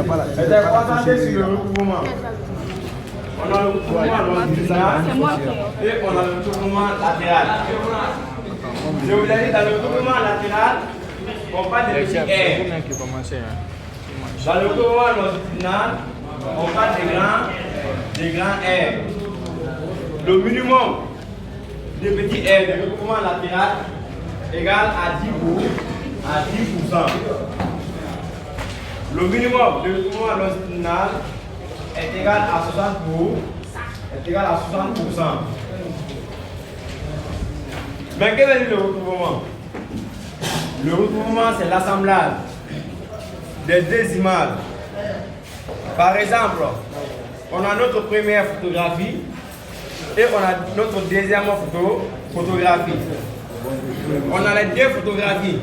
concentré sur le recouvrement. On a le recouvrement longitudinal et on a le recouvrement latéral. Je vous l'ai dit, dans le recouvrement latéral, on parle de petits R. Dans le recouvrement longitudinal, on parle des grands R. Le minimum des petits R de recouvrement latéral égale à 10%. Le minimum de recouvrement longitudinal est égal à 60%. Mais quel est le recouvrement? Le recouvrement, c'est l'assemblage des deux images. Par exemple, on a notre première photographie et on a notre deuxième photographie. On a les deux photographies.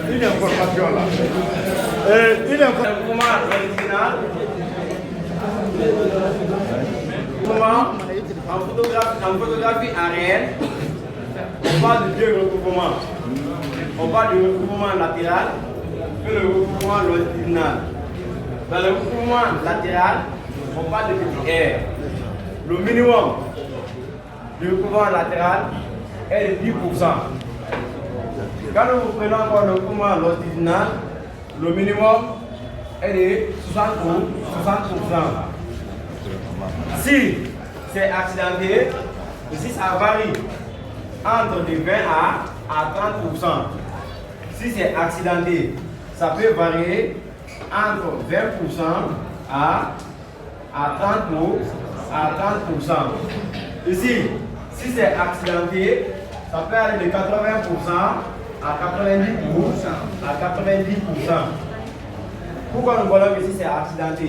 Une information là. Une information originale. En photographie aérienne, on parle de deux recouvrements. On parle du recouvrement latéral et le recouvrement longitudinal. Dans le recouvrement latéral, on parle de petit R. Le minimum du recouvrement latéral est de 10%. Quand nous prenons encore le recouvrement longitudinal, le minimum est de 60%. Si c'est accidenté, si ça varie entre de 20 à 30%. Si c'est accidenté, ça peut varier entre 20% à 30%. Ici, si c'est accidenté, ça peut aller de 80% à 90%. Pourquoi nous voyons que si c'est accidenté?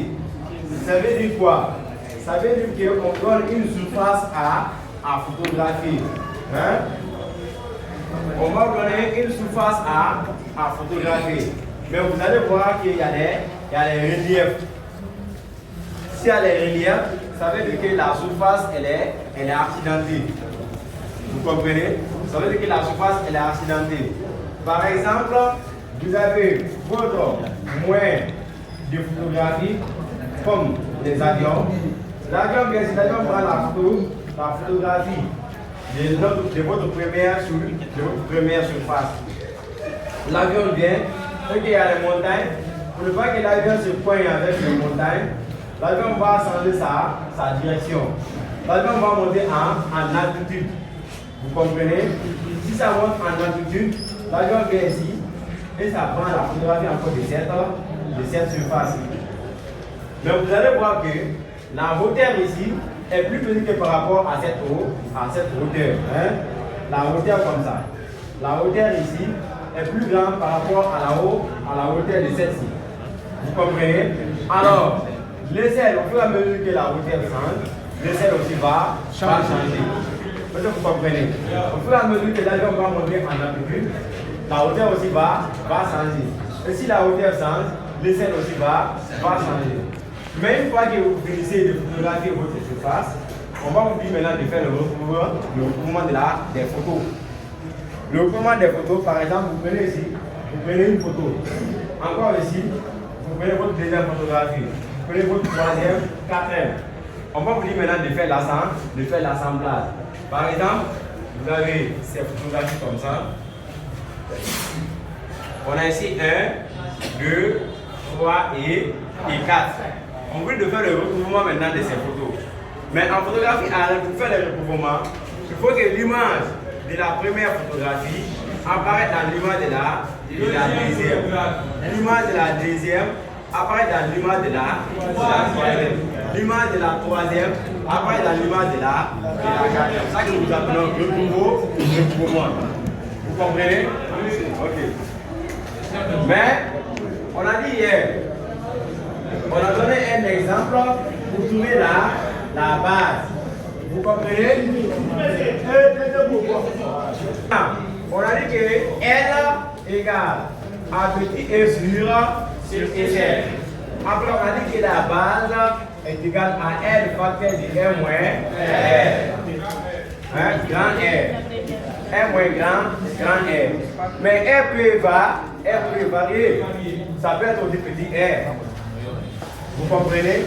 Ça veut dire quoi? Ça veut dire qu'on donne une surface à photographier. Hein? On va donner une surface à photographier. Mais vous allez voir qu'il y a des reliefs. S'il y a des reliefs, ça veut dire que la surface elle est accidentée. Vous comprenez? Ça veut dire que la surface elle est accidentée. Par exemple, vous avez votre moyen de photographie comme les avions. L'avion, bien sûr, l'avion prend la photographie de votre première surface. L'avion vient, il y a les montagnes. Pour ne pas que l'avion se poigne avec les montagnes, l'avion va changer sa direction. L'avion va monter en altitude. Vous comprenez? Si ça monte en altitude, l'avion vient ici et ça prend la photographie encore de cette surface. Mais vous allez voir que la hauteur ici est plus petite que par rapport à cette hauteur. Hein? La hauteur comme ça. La hauteur ici est plus grande par rapport à la hauteur de celle-ci. Vous comprenez? Alors, l'aisselle, au fur et à mesure que la hauteur change, l'aisselle aussi va changer. Est-ce que vous comprenez? Au fur et à mesure que l'avion va monter en altitude, la hauteur aussi va changer. Et si la hauteur change, l'aisselle aussi va changer. Mais une fois que vous finissez de photographier votre surface, on va vous dire maintenant de faire le recouvrement des photos. Le recouvrement des photos, par exemple, vous prenez ici, vous prenez une photo. Encore ici, vous prenez votre deuxième photographie. Vous prenez votre troisième, quatrième. On va vous dire maintenant de faire l'assemblage. Par exemple, vous avez ces photographies comme ça. On a ici 1, 2, 3 et 4. On veut de faire le recouvrement maintenant de ces photos. Mais en photographie, pour faire le recouvrement, il faut que l'image de la première photographie apparaisse dans l'image de la deuxième. L'image de la deuxième apparaît dans l'image de la troisième. L'image de la troisième apparaît dans l'image de la quatrième. C'est ça que nous appelons recouvrement. Vous comprenez? Ok. Mais, on a dit hier, on a donné un exemple pour trouver la base. Vous comprenez? On a dit que L égale à petit e sur échelle. Après, on a dit que la base est égale à L facteur de R moins R. Hein? Grand R. R moins grand R. Mais R peut varier. Ça peut être aussi petit R. Vous comprenez?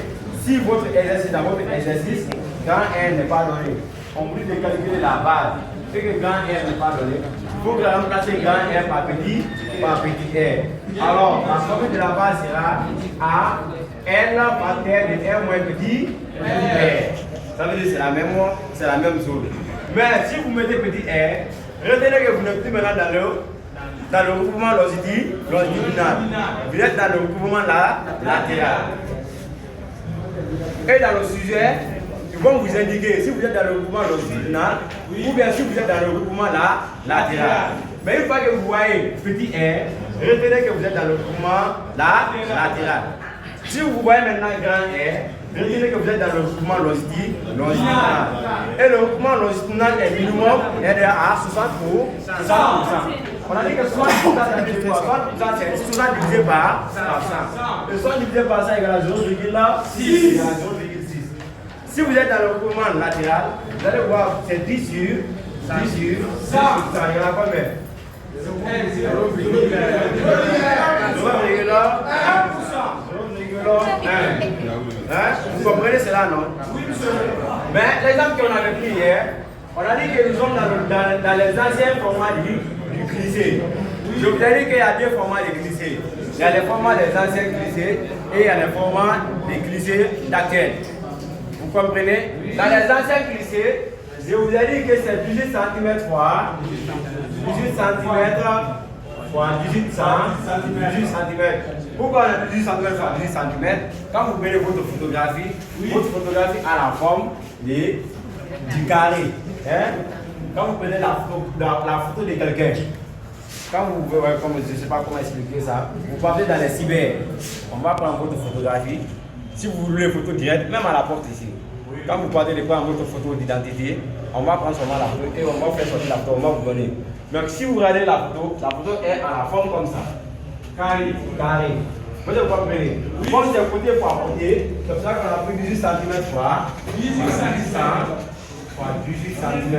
Si votre exercice, dans votre exercice, grand R n'est pas donné, on vous dit de calculer la base, c'est que grand R n'est pas donné. Il faut remplacer grand R par petit R. Alors, la formule de la base sera A, N par terre de R moins petit R. Ça veut dire que c'est la même chose. Mais si vous mettez petit R, retenez que vous n'êtes plus maintenant dans le regroupement longitudinal. Vous êtes dans le regroupement latéral. Et dans le sujet, ils vont vous indiquer si vous êtes dans le regroupement longitudinal ou bien si vous êtes dans le regroupement latéral. Mais une fois que vous voyez petit R, retenez que vous êtes dans le regroupement latéral. Si vous voyez maintenant grand R, retenez que vous êtes dans le regroupement longitudinal. Et le regroupement longitudinal est minimum à 60%. On a dit que 60% c'est 60 divisé par 100. Et 60 divisé par 100 égale à 0,6. Si vous êtes dans le regroupement latéral, vous allez voir c'est 10 sur 100. Il y en a combien? 0,1%. Vous comprenez cela, non? Oui, monsieur. Mais l'exemple qu'on avait pris hier, on a dit que nous sommes dans les anciens formats du glissé. Je vous ai dit qu'il y a deux formats de glissé. Il y a les formats des anciens glissés et il y a les formats des glissés d'actuels. Vous comprenez? Dans les anciens glissés, je vous ai dit que c'est 18 cm fois 18 cm fois 18 cm. Pourquoi on a 18 cm fois 18 cm? Quand vous prenez votre photographie a la forme du carré. Hein? Quand vous prenez la photo de quelqu'un, quand vous voyez, comme je ne sais pas comment expliquer ça, vous partez dans les cyber, on va prendre votre photographie. Si vous voulez une photo directe, même à la porte ici, quand vous partez de prendre votre photo d'identité, on va prendre seulement la photo et on va faire sortir la photo, on va vous donner. Donc si vous regardez la photo est à la forme comme ça. Carré. Vous comprenez? Comme c'est côté par côté, c'est pour ça qu'on a pris 18 cm fois 18 cm.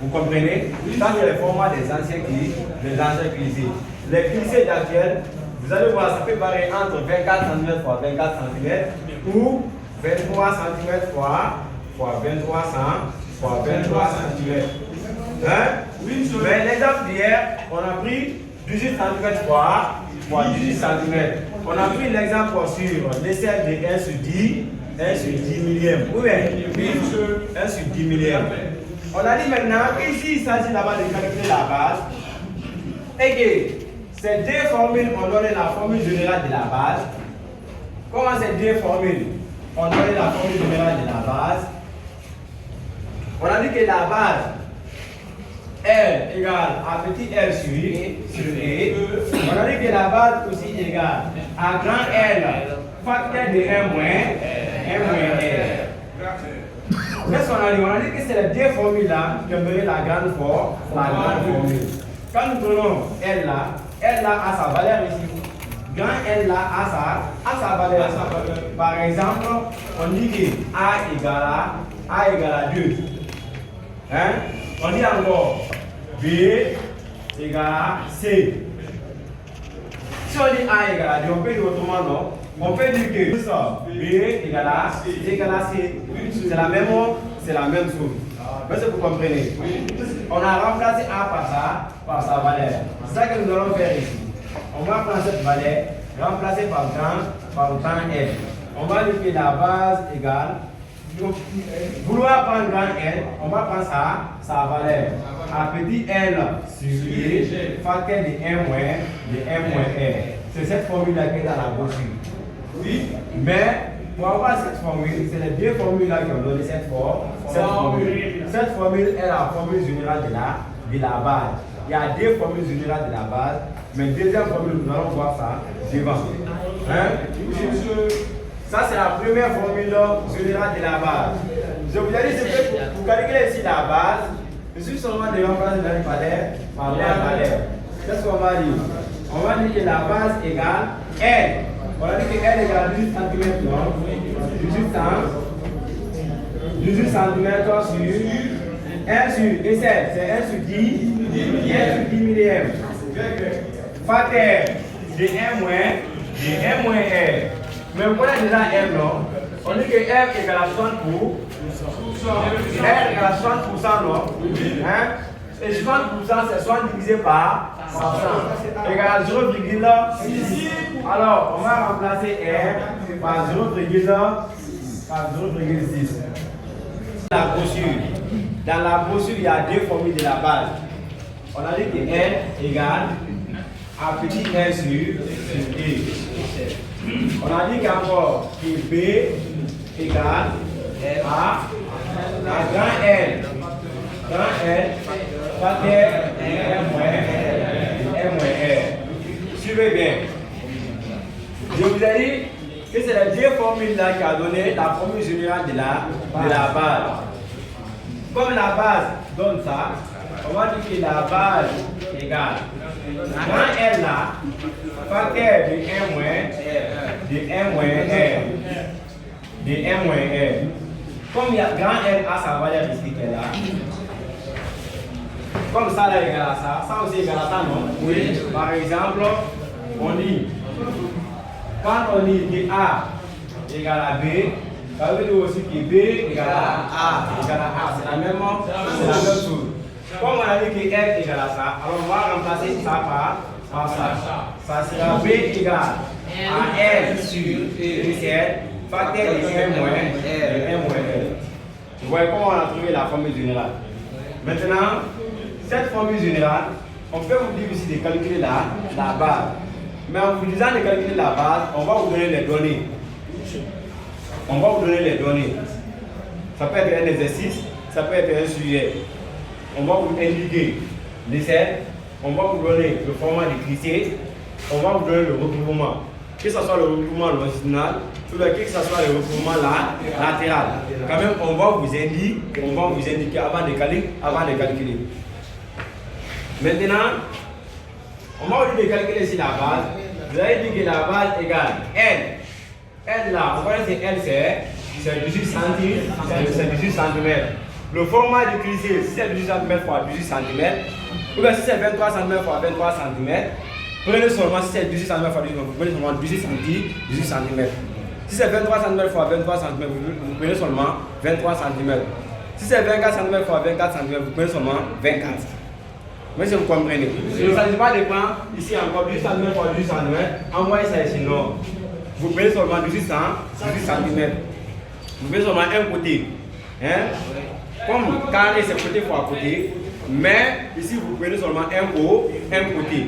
Vous comprenez? Ça c'est le format des anciens glissés. Les glissés d'actuels, vous allez voir, ça peut varier entre 24 cm fois 24 cm ou 23 cm fois 23 cm. Hein? Oui, mais l'exemple d'hier, on a pris 18 cm fois 18 cm. On a pris l'exemple sur l'échelle de 1 sur 10 millième. Oui, 1 sur 10 millième. On a dit maintenant qu'ici, il s'agit là-bas de calculer la base. Et que ces deux formules ont donné la formule générale de la base. Comment ces deux formules ont donné la formule générale de la base? On a dit que la base L égale à petit L sur E. On a dit que la base aussi égale à grand L facteur de 1 moins R. Qu'est-ce qu'on a dit? On a dit que c'est les deux formules là qui ont donné la grande formule. Quand nous prenons L là a sa valeur ici. Grand L là a sa valeur. Par exemple, on dit que A égale à 2. Hein? On dit encore B égale à C. Si on dit A égale à 2, on peut dire autrement, non? On peut dire que B égale à C. C'est la même chose. Mais c'est vous comprenez. On a remplacé A par sa valeur. C'est ça que nous allons faire ici. On va prendre cette valeur, remplacer par grand L. On va dire que la base égale. Vouloir prendre grand L, on va prendre sa valeur. À petit L sur E, facteur de 1 moins R. C'est cette formule-là qui est dans la brochure. Oui. Mais pour avoir cette formule, c'est les deux formules-là qui ont donné cette formule. Cette formule est la formule générale de la base. Il y a deux formules générales de la base, mais deuxième formule, nous allons voir ça devant. Hein? Ça, c'est la première formule générale de la base. Je vous ai dit, pour calculer ici la base, je suis seulement de remplacer la valeur par la valeur. Qu'est-ce qu'on va dire? On va dire que la base égale L. On a dit que L égale 18 cm, non? 18 cm sur 1 sur, et c'est 1 sur 10, 1 sur 10 millième. Facteur de 1 moins R. Mais vous connaissez déjà R, non? On dit que R égale à 60 pour R égale à 60%, non? Hein? Et 60%, c'est 60 divisé par 100. Égale à 0,6. Alors, on va remplacer R par 0,6. La brochure. Dans la brochure, il y a deux formules de la base. On a dit que R égale à petit 1 sur E. On a dit qu'encore que B égale à grand L. Grand L, facteur R moins R. Suivez bien. Je vous ai dit que c'est les deux formules là qui a donné la formule générale de la base. Comme la base donne ça, on va dire que la base égale grand L là, facteur de 1 moins R. De 1 moins R. Comme il y a grand L a sa valeur ici qui est là. Comme ça là égale à ça, ça aussi égale à ça, non? Oui. Par exemple, on dit, quand on dit que A égale à B, ça veut dire aussi que B égale à A. C'est la même chose. Comme on a dit que R égale à ça, alors on va remplacer ça par ça. Ça sera B égale à R sur E7, facteur de 1 moins R. Vous voyez comment on a trouvé la formule générale. Maintenant, cette formule générale, on peut vous dire aussi de calculer la base. Mais en vous disant de calculer la base, on va vous donner les données. Ça peut être un exercice, ça peut être un sujet. On va vous indiquer l'essai, on va vous donner le format de cliché, on va vous donner le recouvrement. Que ce soit le recouvrement longitudinal, ou que ce soit le recouvrement latéral. Quand même, on va vous indiquer avant de calculer. Maintenant, on va vous dire de calculer ici la base. Vous allez dire que la base égale L. L là, on va dire L c'est 18 cm. Le format du cliché, si c'est 18 cm fois 18 cm, ou bien si c'est 23 cm fois 23 cm, prenez seulement, si c'est 18 cm fois 18 cm, vous prenez seulement 18 cm. Si c'est 23 cm fois 23 cm, vous prenez seulement 23 cm. Si c'est 24 cm fois 24 cm, vous prenez seulement 24. Mais si vous comprenez, le s'agit de prendre ici encore 18 cm fois 18 cm, envoyez ça ici, non. Vous prenez seulement 18 cm. Vous prenez seulement un côté. Hein? Comme carré c'est côté fois côté, mais ici vous prenez seulement un côté.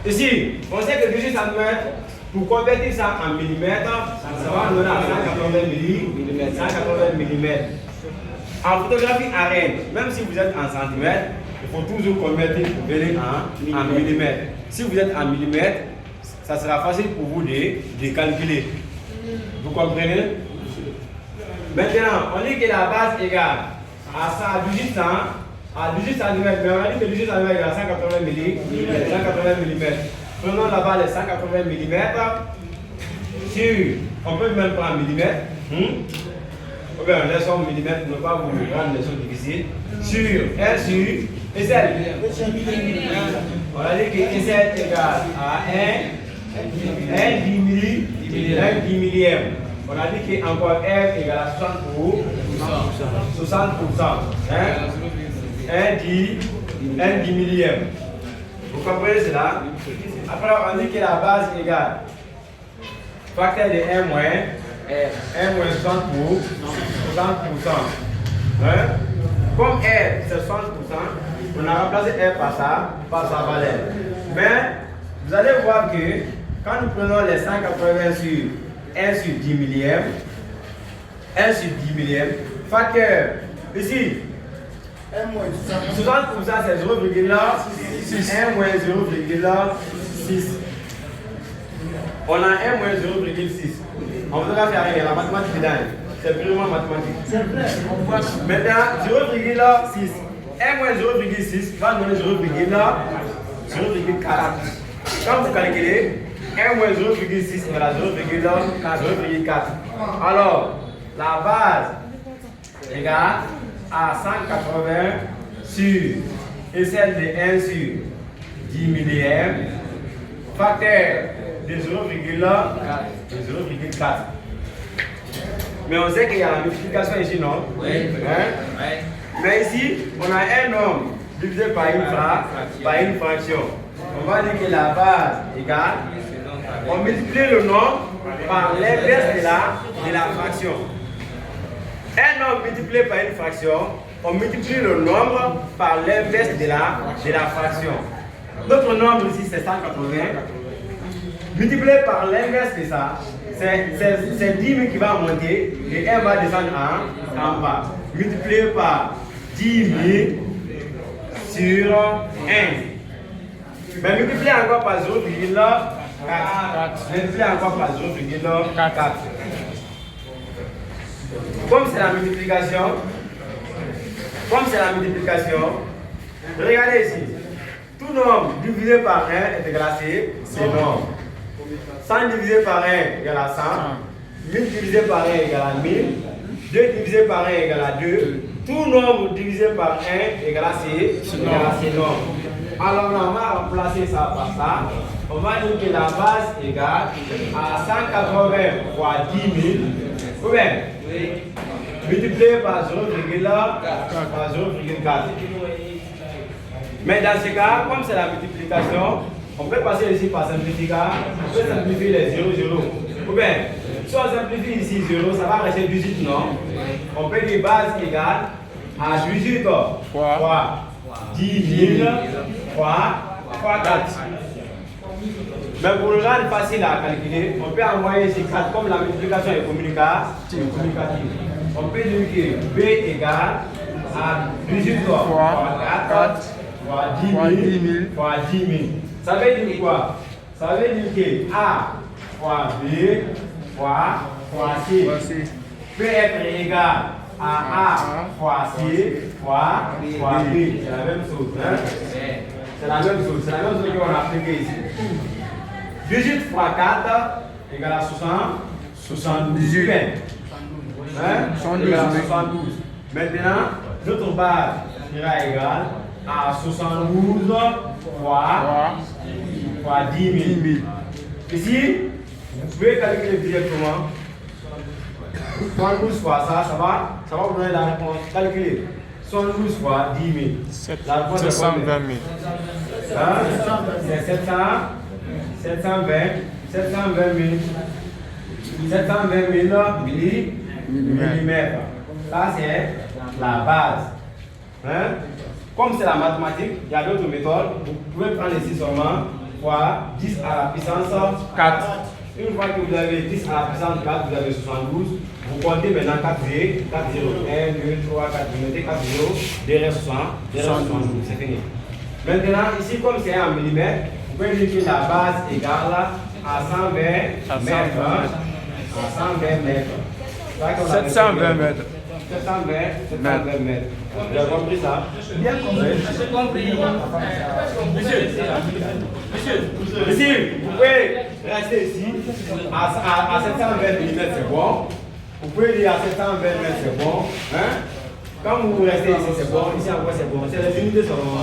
Ici, on sait que 18 cm, pour convertir ça en millimètres, ça va donner à 180 mm. En photographie arène, même si vous êtes en centimètres, il faut toujours convertir pour venir en millimètres. Si vous êtes en millimètres, ça sera facile pour vous de calculer. Vous comprenez? Maintenant, on dit que la base égale à ça, à 18 cm, mais on a dit que 18 cm égale à 180 mm. Prenons la base de 180 mm sur, on peut même prendre millimètres, ou bien laissons millimètres pour ne pas vous rendre les choses difficiles, sur 1 sur SL. On a dit que SL égale à 1 10 millième. On a dit qu'encore R égale à 60%. Hein? 1 10 millième. Vous comprenez cela? Après, on dit que la base égale facteur de 1 moins 60%. Hein? Comme R c'est 60%, on a remplacé R par sa valeur. Mais vous allez voir que quand nous prenons les 180 sur 1 sur 10 millième, facteur, ici, 60% c'est 0,6, 1 moins 0,6. On a 1 moins 0,6. On ne peut pas faire rien, la mathématique est dingue. C'est purement mathématique. C'est vrai. Maintenant, 0,6. 1 moins 0,6 va donner 0,4. Quand vous calculez, 1 moins 0,6 égale à 0,4. Alors, la base égale à 180 sur et celle de 1 sur 10 millième, facteur de 0,4. Mais on sait qu'il y a la multiplication ici, non? Oui. Hein? Mais ici, on a un nombre divisé par une fraction. On va dire que la base égale, on multiplie le nombre par l'inverse de la fraction. Un nombre multiplié par une fraction, on multiplie le nombre par l'inverse de la fraction. Notre nombre ici, c'est 180. Multiplié par l'inverse de ça, c'est 10 000 qui va monter et 1 va descendre en bas. Multiplié par 10 000 sur 1. Mais multiplié encore par 0,4. Multiplié encore par 0,4. Comme c'est la multiplication, regardez ici. Tout nombre divisé par 1 est égal à ce nombre. 100 divisé par 1 égale à 100. 1000 divisé par 1 égale à 1000. 2 divisé par 1 égale à 2. Tout nombre divisé par 1 égale à ce nombre. Alors on va remplacer ça par ça. On va dire que la base égale à 180 fois 10 000. Ou bien, multiplié par 0,4. Mais dans ce cas, comme c'est la multiplication, on peut passer ici par simplification. On peut simplifier les 0, 0. Ou bien, si on simplifie ici 0, ça va rester 18, non? On peut dire base égale à 18 fois 10 000 fois 4. Mais pour le rendre facile à calculer, on peut envoyer ici 4 comme la multiplication est communicative. On peut dire que B égale à 18 fois 4 fois 10 000 fois 10 000. Ça veut dire quoi? Ça veut dire que A fois B fois C peut être égal à A fois C fois B. C'est la même chose. Hein? C'est la même chose qu'on a appliqué ici. 18 fois 4 égale à 78. Hein? Égale à 72. Maintenant, notre base sera égale à 72 fois 10 000. Ici, vous pouvez calculer directement. 72 fois ça va vous donner la réponse. Calculez. 72 fois 10 000. La réponse est 720 000. C'est 720 000 millimètres. Ça, c'est la base. Hein? Comme c'est la mathématique, il y a d'autres méthodes. Vous pouvez prendre ici seulement fois 10 à la puissance 4. Une fois que vous avez 10 à la puissance 4, vous avez 72. Vous comptez maintenant 4 0. 4 0. 1, 2, 3, 4. Vous mettez 4 0. Derrière 72. C'est fini. Maintenant, ici, comme c'est en millimètres, vous pouvez dire que la base égale à 120 mètres. À 120 mètres. 720 mètres. 720 mètres. Vous avez compris ça? Bien compris. J'ai compris. Monsieur, vous pouvez rester ici. À 720 mm, c'est bon. Vous pouvez dire à 720 mètres, c'est bon. Hein? Quand vous restez ici, c'est bon. Ici encore, c'est bon. C'est les unités sont bon.